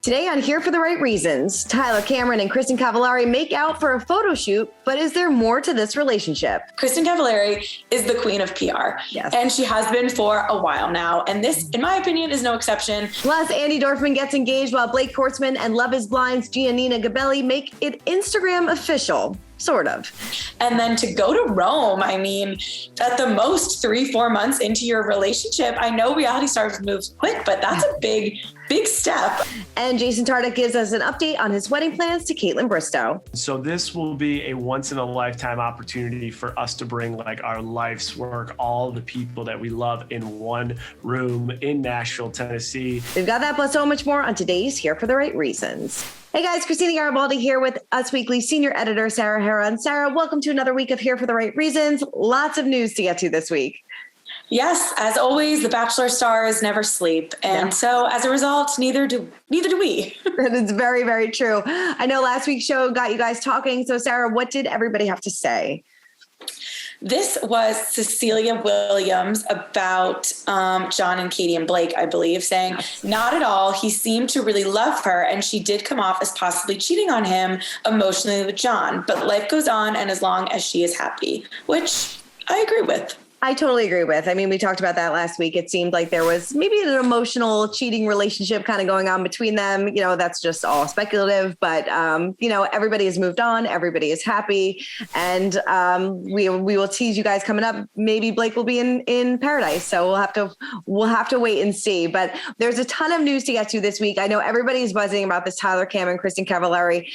Today on Here for the Right Reasons, Tyler Cameron and Kristin Cavallari make out for a photo shoot, but is there more to this relationship? Kristin Cavallari is the queen of PR, yes, and she has been for a while now, and this, in my opinion, is no exception. Plus, Andy Dorfman gets engaged while Blake Hortzman and Love is Blind's Giannina Gabelli make it Instagram official. Sort of. And then to go to Rome, I mean, at the most 3-4 months into your relationship, I know reality stars move quick, but that's a big step. And Jason Tartick gives us an update on his wedding plans to Caitlin Bristow. So this will be a once in a lifetime opportunity for us to bring like our life's work, all the people that we love in one room in Nashville, Tennessee. We've got that plus so much more on today's Here for the Right Reasons. Hey guys, Christina Garibaldi here with Us Weekly senior editor Sarah Heron. Sarah, welcome to another week of Here for the Right Reasons. Lots of news to get to this week. Yes, as always, the Bachelor stars never sleep. And so as a result, neither do we. That is very, very true. I know last week's show got you guys talking. So Sarah, what did everybody have to say? This was Cecilia Williams about John and Katie and Blake, I believe, saying, not at all. He seemed to really love her, and she did come off as possibly cheating on him emotionally with John. But life goes on, and as long as she is happy, which I agree with. I totally agree with. I mean, we talked about that last week. It seemed like there was maybe an emotional cheating relationship kind of going on between them. You know, that's just all speculative, but, you know, everybody has moved on. Everybody is happy. And we will tease you guys coming up. Maybe Blake will be in paradise. So we'll have to wait and see. But there's a ton of news to get to this week. I know everybody's buzzing about this Tyler Cameron and Kristin Cavallari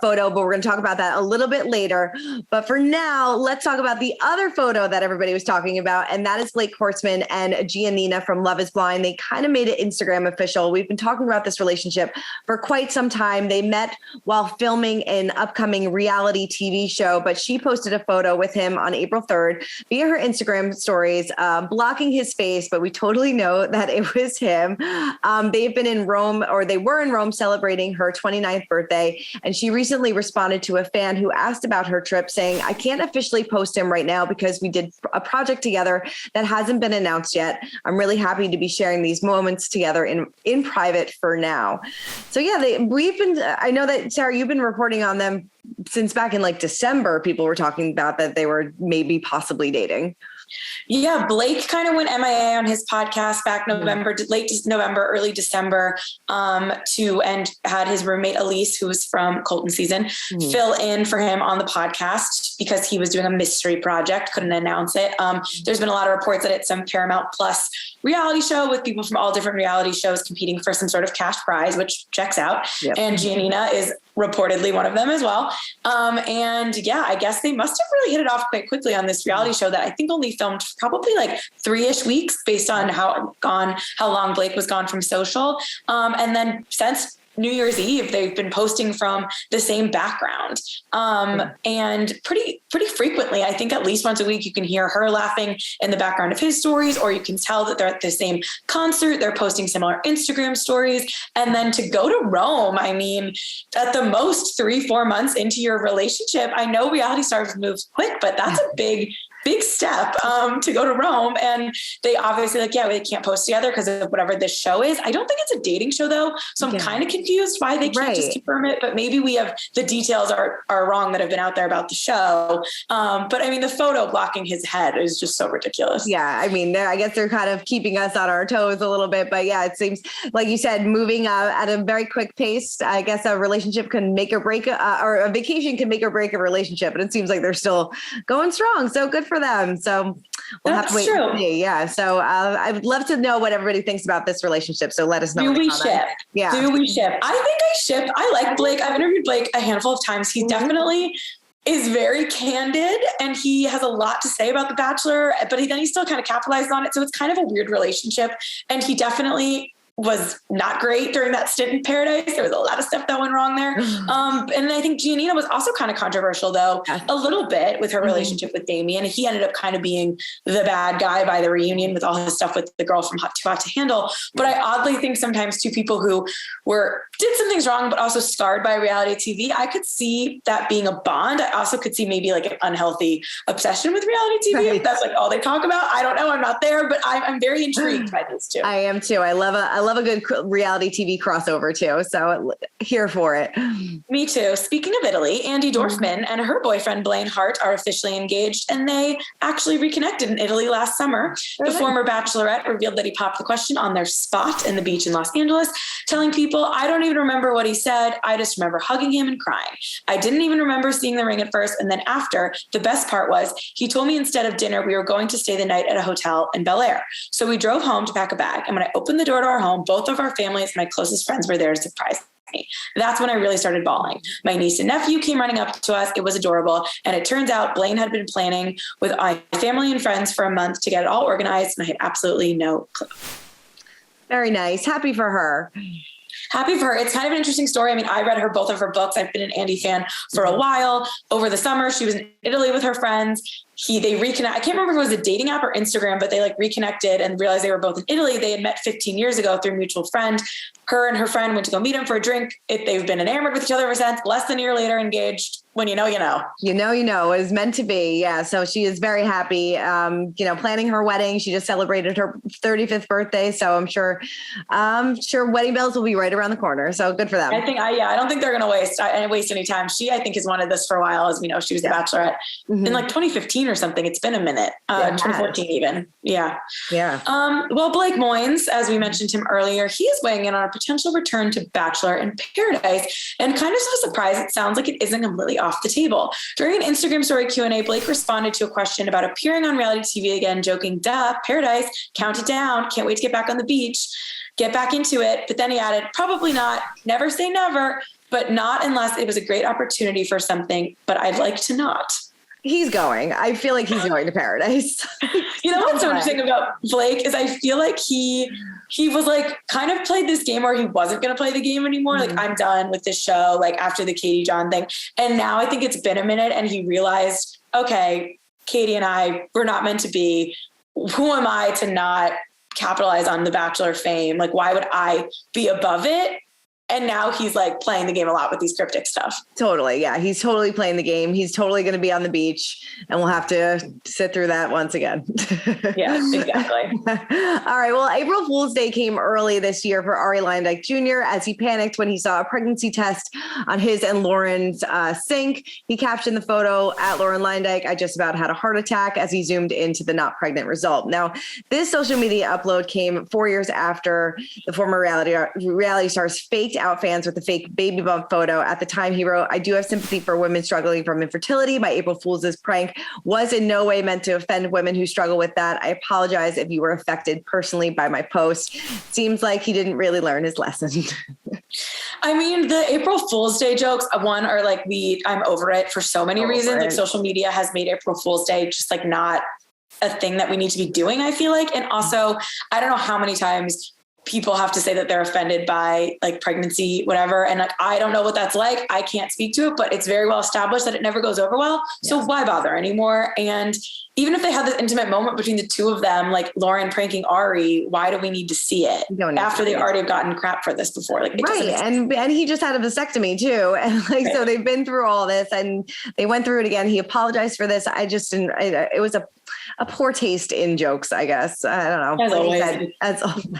photo, but we're going to talk about that a little bit later. But for now, let's talk about the other photo that everybody was talking about, and that is Blake Hortzman and Giannina from Love is Blind. They kind of made it Instagram official. We've been talking about this relationship for quite some time. They met while filming an upcoming reality TV show, but she posted a photo with him on April 3rd via her Instagram stories, blocking his face, but we totally know that it was him. They've been in Rome, or they were in Rome celebrating her 29th birthday, and she recently responded to a fan who asked about her trip saying, I can't officially post him right now because we did a project together that hasn't been announced yet. I'm really happy to be sharing these moments together in private for now. So yeah, I know that Sarah, you've been reporting on them since back in like December. People were talking about that they were maybe possibly dating. Yeah, Blake kind of went MIA on his podcast back November, late November, early December, and had his roommate Elise, who was from Colton season, fill in for him on the podcast because he was doing a mystery project, couldn't announce it. There's been a lot of reports that it's some Paramount Plus reality show with people from all different reality shows competing for some sort of cash prize, which checks out. Yep. And Giannina is reportedly one of them as well. And yeah, I guess they must have really hit it off quite quickly on this reality show that I think only filmed probably like 3-ish weeks based on how long Blake was gone from social. And then since New Year's Eve, they've been posting from the same background. And pretty frequently, I think at least once a week, you can hear her laughing in the background of his stories, or you can tell that they're at the same concert. They're posting similar Instagram stories. And then to go to Rome, I mean, at the most 3-4 months into your relationship, I know reality stars move quick, but that's a big step to go to Rome. And they obviously they can't post together because of whatever this show is. I don't think it's a dating show though. So I'm kind of confused why they can't just confirm it, but maybe we have the details are wrong that have been out there about the show. But I mean, the photo blocking his head is just so ridiculous. Yeah. I mean, I guess they're kind of keeping us on our toes a little bit, but yeah, it seems like you said, moving at a very quick pace. I guess a relationship can make or break, or a vacation can make or break a relationship, but it seems like they're still going strong. So good for them. So we'll have to wait and see. Yeah. So I would love to know what everybody thinks about this relationship. So let us know. Do we ship? Yeah. Do we ship? I think I ship. I like Blake. I've interviewed Blake a handful of times. He definitely is very candid and he has a lot to say about The Bachelor, but then he still kind of capitalized on it. So it's kind of a weird relationship. And he definitely was not great during that stint in Paradise. There was a lot of stuff that went wrong there. And I think Giannina was also kind of controversial though, a little bit with her relationship with Damien. He ended up kind of being the bad guy by the reunion with all his stuff with the girl from Too Hot to Handle. But I oddly think sometimes two people who did some things wrong, but also scarred by reality TV, I could see that being a bond. I also could see maybe like an unhealthy obsession with reality TV. If that's like all they talk about. I don't know. I'm not there, but I'm very intrigued by these two. I am too. I love love a good reality TV crossover too. So here for it. Me too. Speaking of Italy, Andy Dorfman and her boyfriend Blaine Hart are officially engaged, and they actually reconnected in Italy last summer. The former Bachelorette revealed that he popped the question on their spot in the beach in Los Angeles, telling people, "I don't even remember what he said. I just remember hugging him and crying. I didn't even remember seeing the ring at first. And then after, the best part was he told me instead of dinner, we were going to stay the night at a hotel in Bel Air. So we drove home to pack a bag. And when I opened the door to our home, both of our families, my closest friends were there to surprise me. That's when I really started bawling. My niece and nephew came running up to us. It was adorable. And it turns out Blaine had been planning with my family and friends for a month to get it all organized. And I had absolutely no clue." Very nice. Happy for her. Happy for her. It's kind of an interesting story. I mean, I read both of her books. I've been an Andy fan for a while. Over the summer, she was in Italy with her friends. They reconnect. I can't remember if it was a dating app or Instagram, but they reconnected and realized they were both in Italy. They had met 15 years ago through a mutual friend. Her and her friend went to go meet him for a drink. They've been enamored with each other ever since. Less than a year later, engaged. When you know, you know. You know, it was meant to be. Yeah. So she is very happy, planning her wedding. She just celebrated her 35th birthday. So I'm sure wedding bells will be right around the corner. So good for them. I don't think they're going to waste any time. She, I think, has wanted this for a while. As we know, she was the Bachelorette in 2015 or something. It's been a minute. 2014 even. Yeah. Yeah. Well, Blake Moynes, as we mentioned him earlier, he is weighing in on a potential return to Bachelor in Paradise, and kind of a surprise. It sounds like it isn't completely off the table. During an Instagram story Q&A, Blake responded to a question about appearing on reality TV again, joking, "Duh, Paradise, count it down. Can't wait to get back on the beach, get back into it." But then he added, "Probably not. Never say never, but not unless it was a great opportunity for something, but I'd like to not." He's going. I feel like he's going to Paradise. You know what's so interesting about Blake is I feel like he was kind of played this game where he wasn't going to play the game anymore. I'm done with this show, after the Katie John thing. And now I think it's been a minute and he realized, okay, Katie and I, we're not meant to be. Who am I to not capitalize on the Bachelor fame? Why would I be above it? And now he's playing the game a lot with these cryptic stuff. Totally. Yeah. He's totally playing the game. He's totally going to be on the beach and we'll have to sit through that once again. Yeah, exactly. All right. Well, April Fool's Day came early this year for Arie Luyendyk Jr. as he panicked when he saw a pregnancy test on his and Lauren's sink. He captioned the photo at Lauren Luyendyk, "I just about had a heart attack," as he zoomed into the not pregnant result. Now, this social media upload came 4 years after the former reality stars faked out fans with a fake baby bump photo. At the time, he wrote, "I do have sympathy for women struggling from infertility. My April Fool's prank was in no way meant to offend women who struggle with that. I apologize if you were affected personally by my post." Seems like he didn't really learn his lesson. I mean, the April Fool's Day jokes, one are I'm over it for so many reasons. Social media has made April Fool's Day just not a thing that we need to be doing, I feel like. And also, I don't know how many times people have to say that they're offended by pregnancy, whatever. And I don't know what that's like. I can't speak to it, but it's very well established that it never goes over well. So why bother anymore? And even if they had this intimate moment between the two of them, Lauren pranking Arie, why do we need to see it after they already have gotten crap for this before? Right. And he just had a vasectomy too. And so they've been through all this and they went through it again. He apologized for this. I just didn't, it was a poor taste in jokes, I guess. I don't know.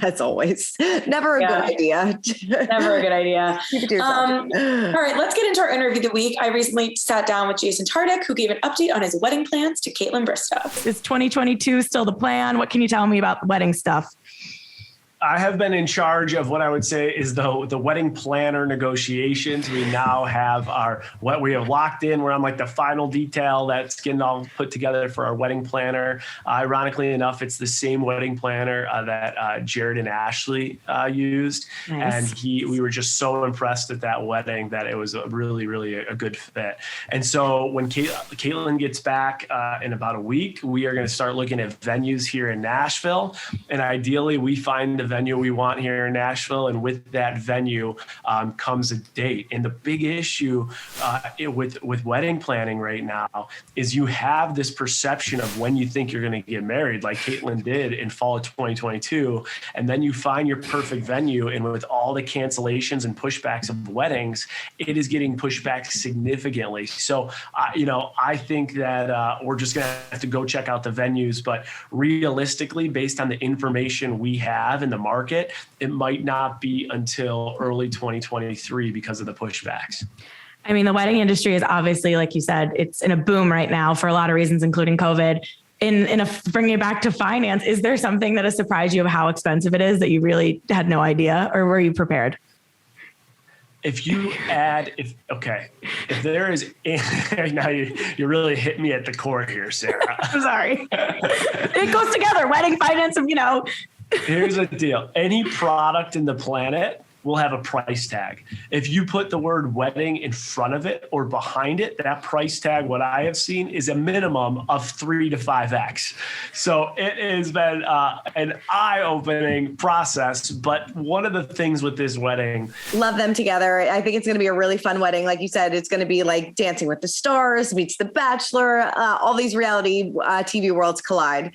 As always. Never a good idea. Never a good idea. Keep it to yourself. All right, let's get into our interview of the week. I recently sat down with Jason Tardik, who gave an update on his wedding plans to Caitlin Bristow. Is 2022 still the plan? What can you tell me about the wedding stuff? I have been in charge of what I would say is the wedding planner negotiations. We now have what we have locked in. We're on the final detail that's getting all put together for our wedding planner. Ironically enough, it's the same wedding planner that Jared and Ashley used. Nice. And we were just so impressed at that wedding that it was a really, really a good fit. And so when Caitlin gets back in about a week, we are going to start looking at venues here in Nashville. And ideally, we find the venue we want here in Nashville. And with that venue comes a date. And the big issue with wedding planning right now is you have this perception of when you think you're going to get married, like Caitlin did in fall of 2022. And then you find your perfect venue. And with all the cancellations and pushbacks of weddings, it is getting pushed back significantly. So, I think that we're just going to have to go check out the venues. But realistically, based on the information we have and the market, it might not be until early 2023 because of the pushbacks. I mean, the wedding industry is obviously, like you said, it's in a boom right now for a lot of reasons, including COVID. Bringing it back to finance, is there something that has surprised you of how expensive it is that you really had no idea, or were you prepared? If there is, now you really hit me at the core here, Sarah. I'm sorry. It goes together, wedding finance, Here's the deal. Any product in the planet will have a price tag. If you put the word wedding in front of it or behind it, that price tag, what I have seen, is a minimum of 3 to 5x. So it has been an eye-opening process. But one of the things with this wedding, love them together. I think it's going to be a really fun wedding. Like you said, it's going to be like Dancing with the Stars meets The Bachelor. All these reality TV worlds collide.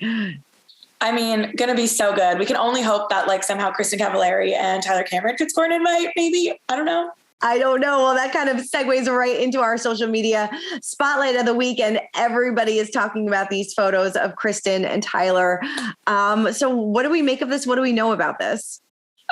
I mean, going to be so good. We can only hope that like somehow Kristin Cavallari and Tyler Cameron could score an invite, maybe. I don't know. Well, that kind of segues right into our social media spotlight of the week. And everybody is talking about these photos of Kristin and Tyler. So what do we make of this? What do we know about this?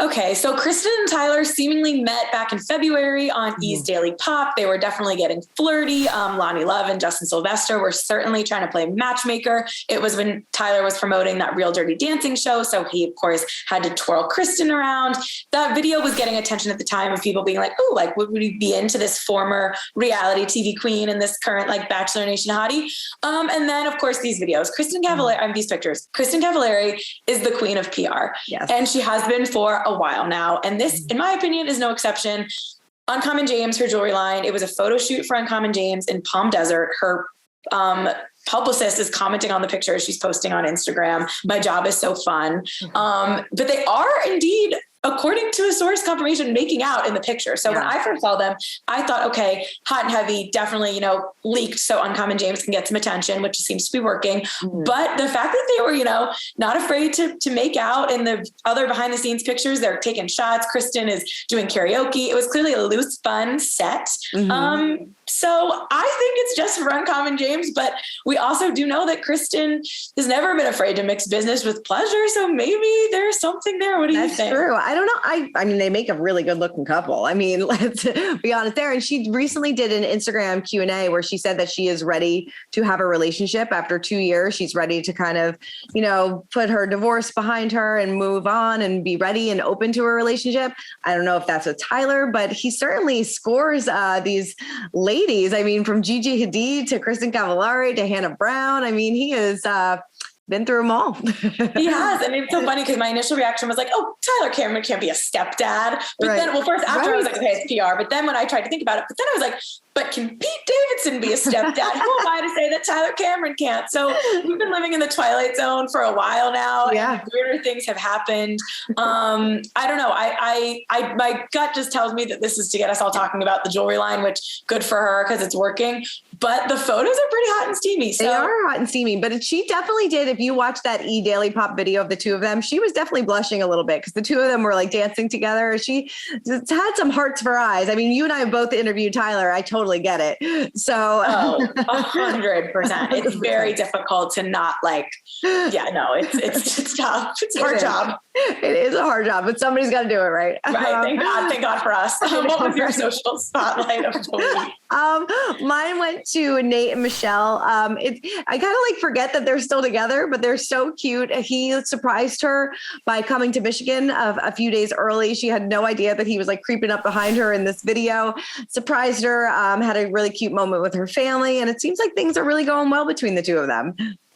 Okay, so Kristin and Tyler seemingly met back in February on E's Daily Pop. They were definitely getting flirty. Lonnie Love and Justin Sylvester were certainly trying to play matchmaker. It was when Tyler was promoting that Real Dirty Dancing show, so he, of course, had to twirl Kristin around. That video was getting attention at the time of people being like, oh, like, would we be into this former reality TV queen and this current, like, Bachelor Nation hottie? And then, of course, these videos. Kristin Cavallari, these pictures. Kristin Cavallari is the queen of PR, yes, and she has been for a while now. And this, in my opinion, is no exception. Uncommon James, her jewelry line, it was a photo shoot for Uncommon James in Palm Desert. Her publicist is commenting on the pictures she's posting on Instagram. My job is so fun. But they are indeed, according to a source confirmation, making out in the picture. So when I first saw them, I thought, okay, hot and heavy, definitely, leaked so Uncommon James can get some attention, which seems to be working. Mm-hmm. But the fact that they were, not afraid to make out in the other behind the scenes pictures, they're taking shots. Kristin is doing karaoke. It was clearly a loose, fun set. Mm-hmm. So I think it's just for Uncommon James, but we also do know that Kristin has never been afraid to mix business with pleasure. So maybe there's something there. What do you think? That's true. I don't know. I mean, they make a really good looking couple. I mean, let's be honest there. And she recently did an Instagram Q&A where she said that she is ready to have a relationship after 2 years. She's ready to kind of, put her divorce behind her and move on and be ready and open to a relationship. I don't know if that's with Tyler, but he certainly scores these ladies. I mean, from Gigi Hadid to Kristin Cavallari to Hannah Brown. I mean, he has been through them all. He has. And it's so funny because my initial reaction was like, oh, Tyler Cameron can't be a stepdad. But then, first after I was like, okay, it's PR. But then when I tried to think about it, but then I was like, but can Pete Davidson be a stepdad? Who am I to say that Tyler Cameron can't? So we've been living in the Twilight Zone for a while now. Yeah. And weirder things have happened. I don't know. I my gut just tells me that this is to get us all talking about the jewelry line, which good for her because it's working. But the photos are pretty hot and steamy. So. They are hot and steamy, but she definitely did. If you watch that E! Daily Pop video of the two of them, she was definitely blushing a little bit because the two of them were like dancing together. She just had some hearts for eyes. I mean, you and I have both interviewed Tyler. I totally get it. So 100%. It's very difficult to not it's tough. It's a hard job. It is a hard job, but somebody's got to do it, right? Right. Thank God for us. What was your social spotlight of the week? Mine went to Nate and Michelle. I kind of forget that they're still together, but they're so cute. He surprised her by coming to Michigan a few days early. She had no idea that he was creeping up behind her in this video. Surprised her, had a really cute moment with her family. And it seems like things are really going well between the two of them.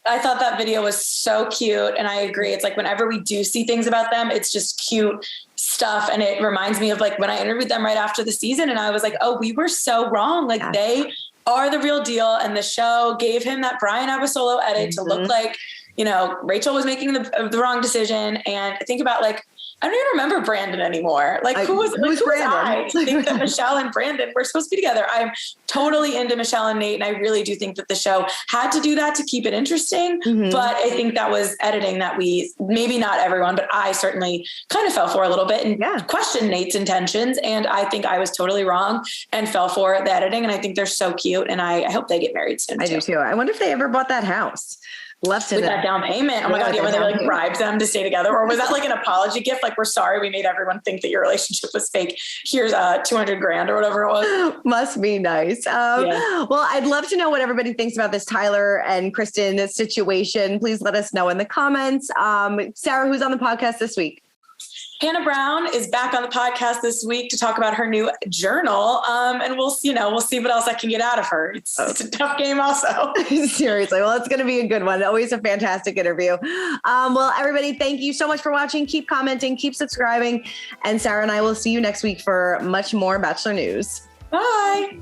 I thought that video was so cute. And I agree. It's whenever we do see things about them, it's just cute stuff. And it reminds me of when I interviewed them right after the season. And I was like, oh, we were so wrong. They are the real deal. And the show gave him that Brian Abasolo edit to look like, Rachel was making the wrong decision. And I think about I don't even remember Brandon anymore. Who's Brandon? I think that Michelle and Brandon were supposed to be together. I'm totally into Michelle and Nate. And I really do think that the show had to do that to keep it interesting. Mm-hmm. But I think that was editing that maybe not everyone, but I certainly kind of fell for a little bit and questioned Nate's intentions. And I think I was totally wrong and fell for the editing. And I think they're so cute. And I hope they get married soon. I do too. I wonder if they ever bought that house. Left with that down payment. Oh my God, where they like bribed them to stay together. Or was that like an apology gift? Like, we're sorry we made everyone think that your relationship was fake. Here's $200,000 or whatever it was. Must be nice. Well, I'd love to know what everybody thinks about this Tyler and Kristen situation. Please let us know in the comments. Sarah, who's on the podcast this week? Hannah Brown is back on the podcast this week to talk about her new journal. And we'll see what else I can get out of her. It's a tough game also. Seriously. Well, it's going to be a good one. Always a fantastic interview. Well, everybody, thank you so much for watching. Keep commenting, keep subscribing. And Sarah and I will see you next week for much more Bachelor news. Bye.